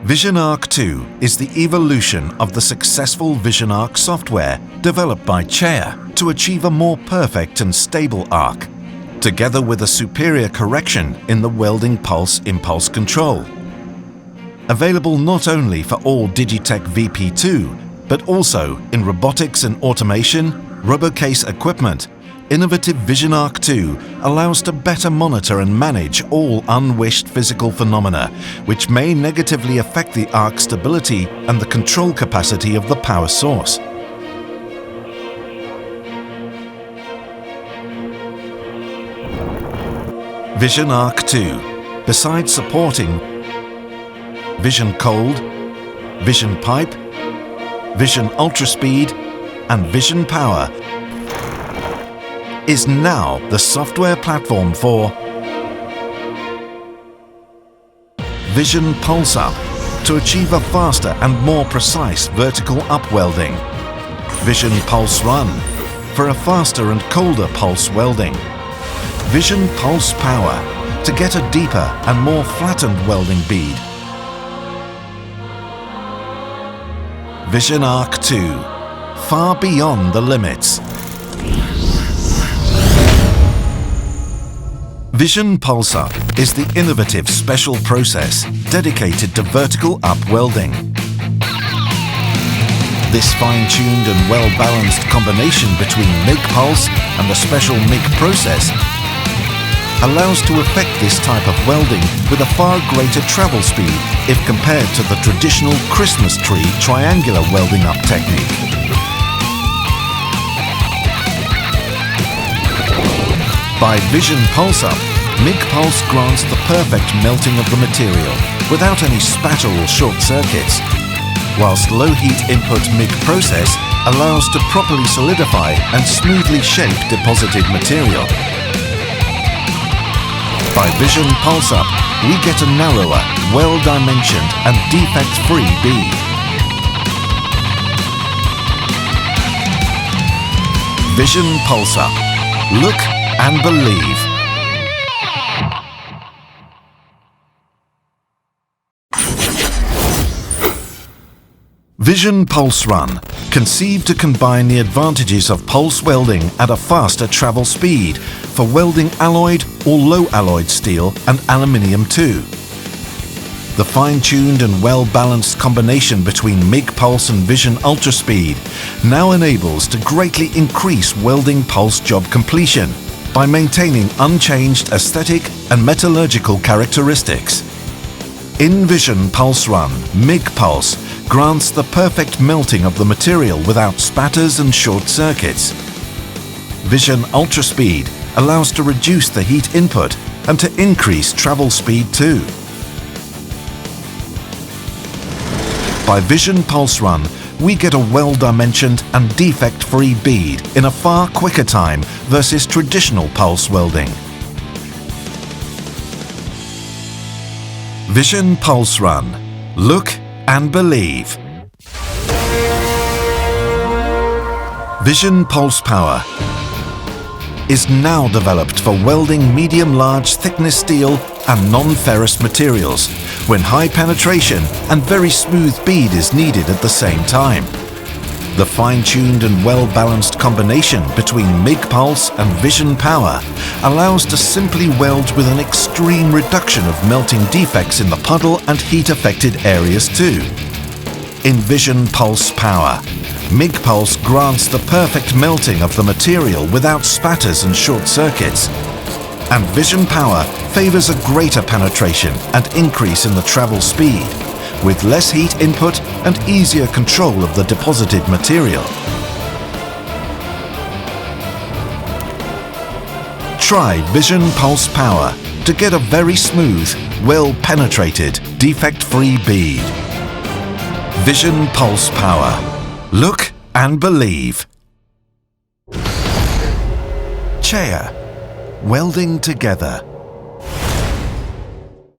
Vision Arc 2 is the evolution of the successful Vision Arc software developed by CEA to achieve a more perfect and stable arc, together with a superior correction in the welding pulse impulse control. Available not only for all Digitech VP2, but also in robotics and automation, RoboCase equipment, innovative Vision Arc 2 allows to better monitor and manage all unwished physical phenomena, which may negatively affect the arc stability and the control capacity of the power source. Vision Arc 2, besides supporting Vision Cold, Vision Pipe, Vision Ultra Speed and Vision Power, is now the software platform for Vision Pulse Up to achieve a faster and more precise vertical up welding, Vision Pulse Run for a faster and colder pulse welding, Vision Pulse Power to get a deeper and more flattened welding bead, Vision Arc 2, far beyond the limits. Vision Pulse Up is the innovative special process dedicated to vertical up welding. This fine-tuned and well-balanced combination between MIG pulse and the special MIG process allows to effect this type of welding with a far greater travel speed if compared to the traditional Christmas tree triangular welding up technique. By Vision Pulse Up, MIG Pulse grants the perfect melting of the material without any spatter or short circuits, whilst low heat input MIG process allows to properly solidify and smoothly shape deposited material. By Vision Pulse Up, we get a narrower, well-dimensioned and defect-free bead. Vision Pulse Up. Look and believe. Vision Pulse Run, conceived to combine the advantages of pulse welding at a faster travel speed for welding alloyed or low-alloyed steel and aluminium too. The fine-tuned and well-balanced combination between MIG Pulse and Vision Ultra Speed now enables to greatly increase welding pulse job completion by maintaining unchanged aesthetic and metallurgical characteristics. In Vision Pulse Run, MIG Pulse grants the perfect melting of the material without spatters and short circuits. Vision Ultra Speed allows to reduce the heat input and to increase travel speed too. By Vision Pulse Run, we get a well-dimensioned and defect-free bead in a far quicker time versus traditional pulse welding. Vision Pulse Run. Look and believe. Vision Pulse Power is now developed for welding medium-large thickness steel and non-ferrous materials when high penetration and very smooth bead is needed at the same time. The fine-tuned and well-balanced combination between MIG Pulse and Vision Power allows to simply weld with an extreme reduction of melting defects in the puddle and heat-affected areas too. In Vision Pulse Power, MIG Pulse grants the perfect melting of the material without spatters and short circuits. And Vision Power favors a greater penetration and increase in the travel speed, with less heat input and easier control of the deposited material. Try Vision Pulse Power to get a very smooth, well-penetrated, defect-free bead. Vision Pulse Power. Look and believe. CEA. Welding together.